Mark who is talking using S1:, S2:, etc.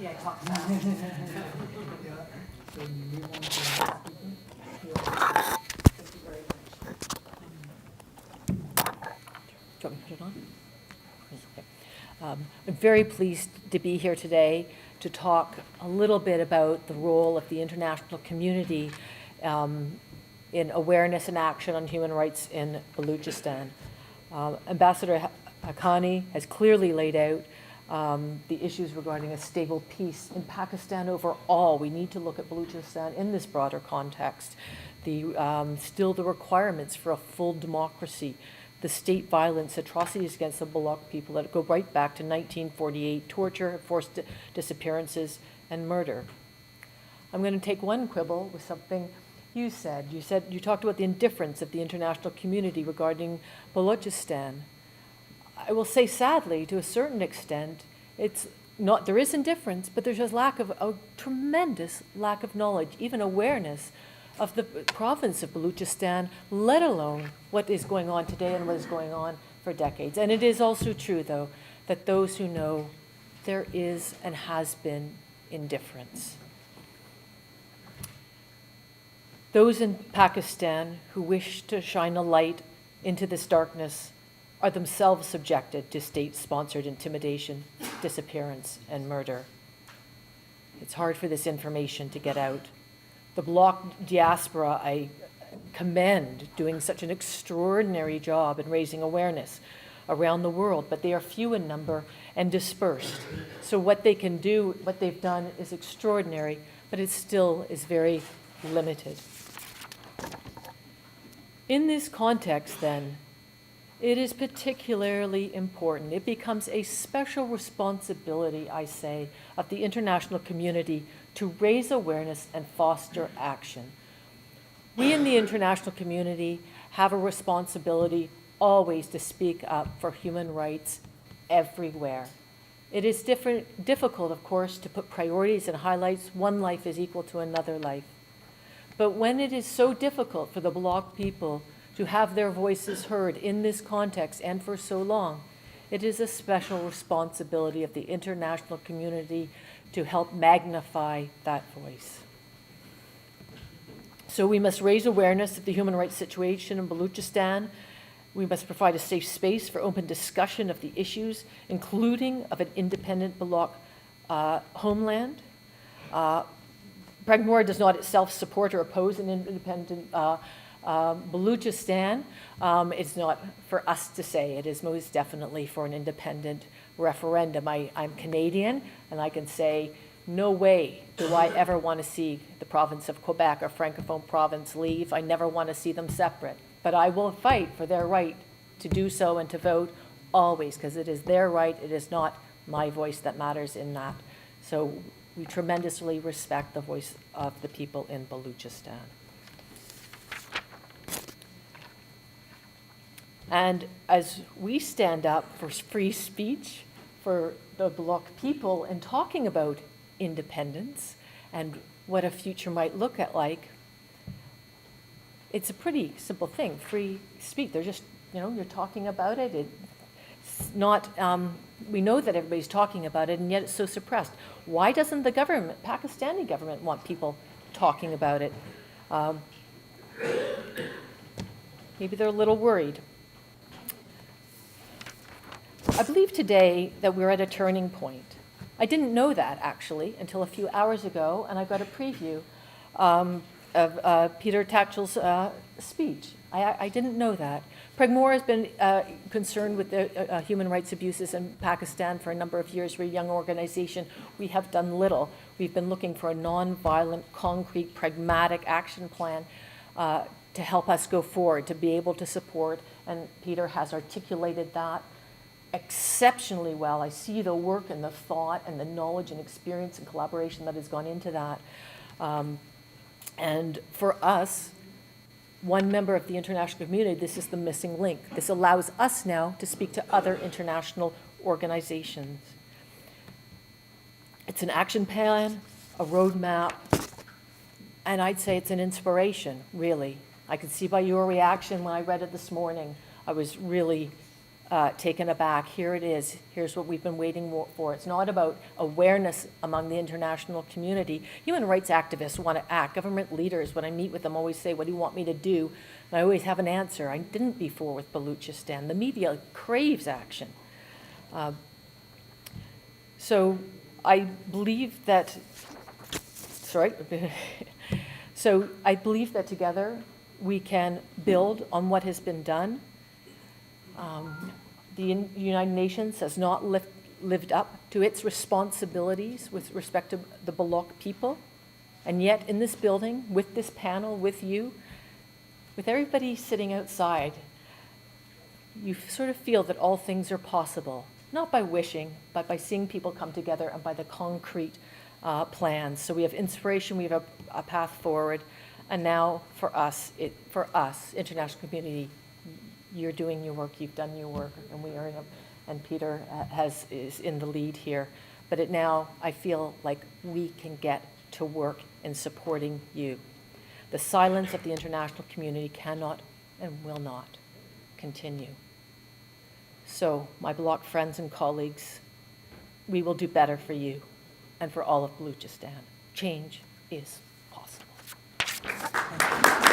S1: maybe I talk fast.
S2: Yeah. So you move on to the next speaker?
S1: Thank you very much.
S3: Do you want me to put it on? Okay. I'm very pleased to be here today to talk a little bit about the role of the international community in awareness and action on human rights in Baluchistan. Ambassador Haqqani has clearly laid out the issues regarding a stable peace in Pakistan overall. We need to look at Baluchistan in this broader context. Still the requirements for a full democracy, the state violence, atrocities against the Baloch people that go right back to 1948, torture, forced disappearances, and murder. I'm going to take one quibble with something you said. You talked about the indifference of the international community regarding Baluchistan. I will say, sadly, to a certain extent, it's not, there is indifference, but there's a tremendous lack of knowledge, even awareness of the province of Baluchistan, let alone what is going on today and what is going on for decades. And it is also true, though, that those who know, there is and has been indifference. Those in Pakistan who wish to shine a light into this darkness are themselves subjected to state-sponsored intimidation, disappearance, and murder. It's hard for this information to get out. The Baloch diaspora, I commend doing such an extraordinary job in raising awareness around the world, but they are few in number and dispersed. So what they can do, what they've done is extraordinary, but it still is very limited. In this context, then, it is particularly important. It becomes a special responsibility, I say, of the international community to raise awareness and foster action. We in the international community have a responsibility always to speak up for human rights everywhere. It is difficult, of course, to put priorities and highlights. One life is equal to another life. But when it is so difficult for the Baloch people to have their voices heard in this context and for so long, it is a special responsibility of the international community to help magnify that voice. So we must raise awareness of the human rights situation in Baluchistan. We must provide a safe space for open discussion of the issues, including of an independent Baloch homeland. Pragmore does not itself support or oppose an independent Baluchistan. It's not for us to say. It is most definitely for an independent referendum. I'm Canadian, and I can say, no way do I ever want to see the province of Quebec or Francophone province leave. I never want to see them separate. But I will fight for their right to do so and to vote always, because it is their right. It is not my voice that matters in that. So we tremendously respect the voice of the people in Baluchistan. And as we stand up for free speech for the Baloch people and talking about independence and what a future might look like, it's a pretty simple thing, free speech. They're just, you're talking about it. It's not, we know that everybody's talking about it, and yet it's so suppressed. Why doesn't the government, Pakistani government, want people talking about it? Maybe they're a little worried. I believe today that we're at a turning point. I didn't know that, actually, until a few hours ago, and I got a preview of Peter Tatchel's speech. I didn't know that. Pragmore has been concerned with the human rights abuses in Pakistan for a number of years. We're a young organization. We have done little. We've been looking for a nonviolent, concrete, pragmatic action plan to help us go forward, to be able to support, and Peter has articulated that exceptionally well. I see the work and the thought and the knowledge and experience and collaboration that has gone into that. And for us, one member of the international community, this is the missing link. This allows us now to speak to other international organizations. It's an action plan, a roadmap, and I'd say it's an inspiration, really. I could see by your reaction when I read it this morning, I was really taken aback. Here it is. Here's what we've been waiting for. It's not about awareness among the international community. Human rights activists want to act. Government leaders, when I meet with them, always say, what do you want me to do? And I always have an answer. I didn't before with Baluchistan. The media craves action. So I believe that, so I believe that together we can build on what has been done. The United Nations has not lived up to its responsibilities with respect to the Baloch people. And yet in this building, with this panel, with you, with everybody sitting outside, you sort of feel that all things are possible, not by wishing, but by seeing people come together and by the concrete plans. So we have inspiration, we have a path forward, and now for us, international community, you're doing your work, you've done your work, and we are, and Peter is in the lead here. But now I feel like we can get to work in supporting you. The silence of the international community cannot and will not continue. So, my Baloch friends and colleagues, we will do better for you and for all of Baluchistan. Change is possible. Thank you.